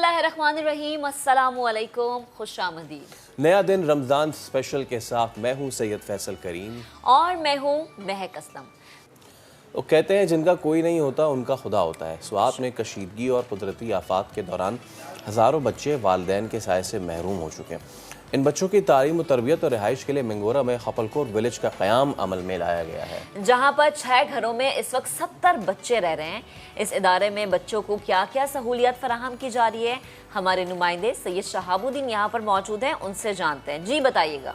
बिस्मिल्लाहिर्रहमानिर्रहीम, अस्सलामुअलैकुम, खुशामदीद। नया दिन रमज़ान स्पेशल के साथ मैं हूँ सैयद फैसल करीम और मैं हूँ महक असलम। वो कहते हैं जिनका कोई नहीं होता उनका खुदा होता है। स्वात में कशीदगी और कुदरती आफात के दौरान हज़ारों बच्चे वालिदैन के साए से महरूम हो चुके हैं। इन बच्चों की तालीम व तरबियत और रिहाइश के लिए मिंगोरा में खपलकोट विलेज का क़याम अमल में लाया गया है, जहाँ पर 6 घरों में इस वक्त 70 बच्चे रह रहे हैं। इस इदारे में बच्चों को क्या क्या सहूलियत फराहम की जा रही है, हमारे नुमाइंदे सैयद शहाबुद्दीन यहाँ पर मौजूद हैं, उनसे जानते हैं। जी बताइएगा।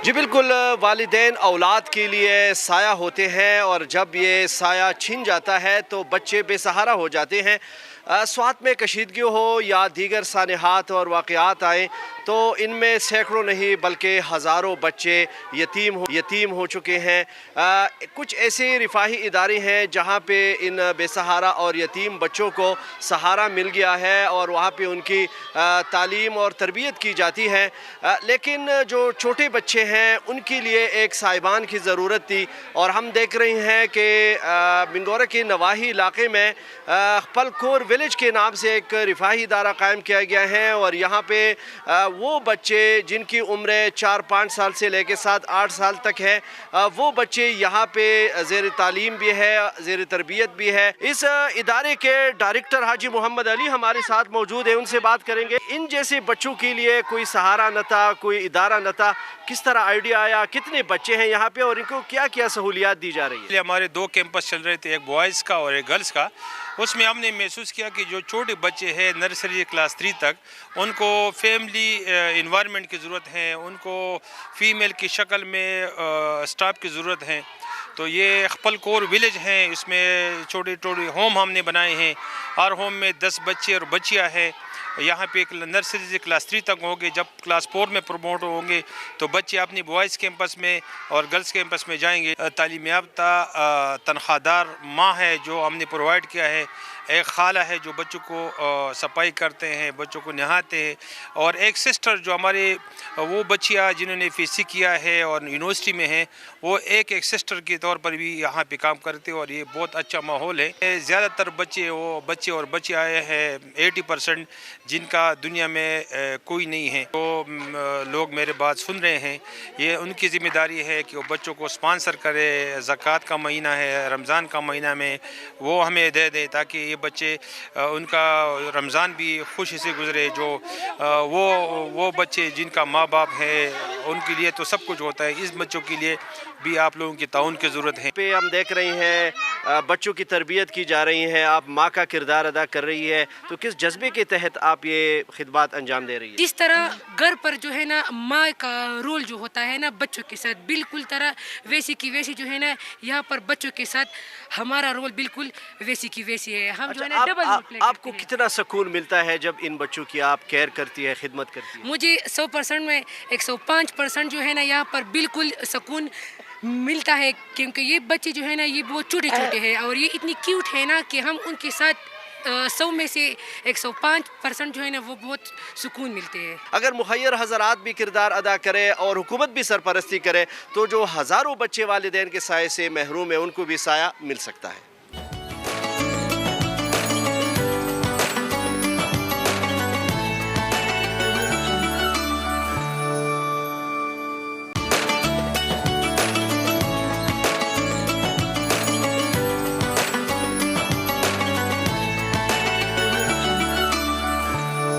जी बिल्कुल, वालिदैन औलाद के लिए साया होते हैं और जब ये साया छिन जाता है तो बच्चे बेसहारा हो जाते हैं। स्वात में कशीदगी हो या दीगर सानहात और वाक़यात आए तो इनमें सैकड़ों नहीं बल्कि हज़ारों बच्चे यतीम हो चुके हैं। कुछ ऐसे रिफाही इदारे हैं जहाँ पे इन बेसहारा और यतीम बच्चों को सहारा मिल गया है और वहाँ पे उनकी तालीम और तरबियत की जाती है। लेकिन जो छोटे बच्चे हैं उनके लिए एक साहिबान की ज़रूरत थी और हम देख रहे हैं कि मिंगोरा के नवाही इलाके में खपलकोट विलेज के नाम से एक रिफाही इदारा कायम किया गया है और यहाँ पे वो बच्चे जिनकी उम्र 4-5 साल से लेकर 7-8 साल तक है, वो बच्चे यहाँ पे ज़ेर तालीम भी है, ज़ेर तरबियत भी है। इस इदारे के डायरेक्टर हाजी मोहम्मद अली हमारे साथ मौजूद है, उनसे बात करेंगे। इन जैसे बच्चों के लिए कोई सहारा न था, कोई इदारा न था, किस तरह आइडिया आया, कितने बच्चे हैं यहाँ पे और इनको क्या क्या सहूलियात दी जा रही है? हमारे 2 कैंपस चल रहे थे, एक बॉयज़ का और एक गर्ल्स का। उसमें हमने महसूस किया कि जो छोटे बच्चे हैं नर्सरी क्लास 3 तक, उनको फैमिली इन्वायरमेंट की ज़रूरत है, उनको फ़ीमेल की शक्ल में स्टाफ की ज़रूरत है। तो ये खपलकोट विलेज हैं, इसमें छोटे छोटे होम हमने बनाए हैं। हर होम में 10 बच्चे और बच्चियाँ हैं। यहाँ पे एक नर्सरी से क्लास 3 तक होंगे। जब क्लास 4 में प्रमोट होंगे तो बच्चे अपनी बॉयज़ कैंपस में और गर्ल्स कैंपस में जाएंगे। तालीम याफ्ता तनख्वाहदार माँ है जो हमने प्रोवाइड किया है, एक खाला है जो बच्चों को सफाई करते हैं, बच्चों को नहाते हैं, और एक सिस्टर जो हमारे वो बच्चियाँ जिन्होंने फीसी किया है और यूनिवर्सिटी में हैं, वो एक सिस्टर के तौर पर भी यहाँ पे काम करते हैं और ये बहुत अच्छा माहौल है। ज़्यादातर बच्चे और बच्चियाँ हैं 80% जिनका दुनिया में कोई नहीं है। तो लोग मेरे बात सुन रहे हैं, ये उनकी ज़िम्मेदारी है कि वो बच्चों को स्पॉन्सर करे। ज़कात का महीना है, रमज़ान का महीना में वो हमें दे दे ताकि ये बच्चे उनका रमज़ान भी खुशी से गुजरे। जो वो बच्चे जिनका माँ बाप है उनके लिए तो सब कुछ होता है, इस बच्चों के लिए भी आप लोगों की ताउन की ज़रूरत है। पे हम देख रहे हैं बच्चों की तरबियत की जा रही है, आप माँ का किरदार अदा कर रही है, तो किस जज्बे के तहत आप ये खिदमत अंजाम दे रही है? जिस तरह घर पर जो है ना माँ का रोल जो होता है ना बच्चों के साथ, बिल्कुल तरह वैसी की वैसी जो है ना यहाँ पर बच्चों के साथ हमारा रोल बिल्कुल वैसी की वैसी है। हम जो है ना डबल रोल प्ले आपको कितना सुकून मिलता है जब इन बच्चों की आप केयर करती है, खिदमत करती है? मुझे 100% में 105% जो है ना यहाँ पर बिल्कुल सुकून मिलता है, क्योंकि ये बच्चे जो है ना ये बहुत छोटे छोटे हैं और ये इतनी क्यूट है ना कि हम उनके साथ 100 में से 105% जो है ना वो बहुत सुकून मिलते हैं। अगर मुखय्यर हज़रात भी किरदार अदा करे और हुकूमत भी सरपरस्ती करे तो जो हज़ारों बच्चे वालिदैन के साए से महरूम है उनको भी साया मिल सकता है।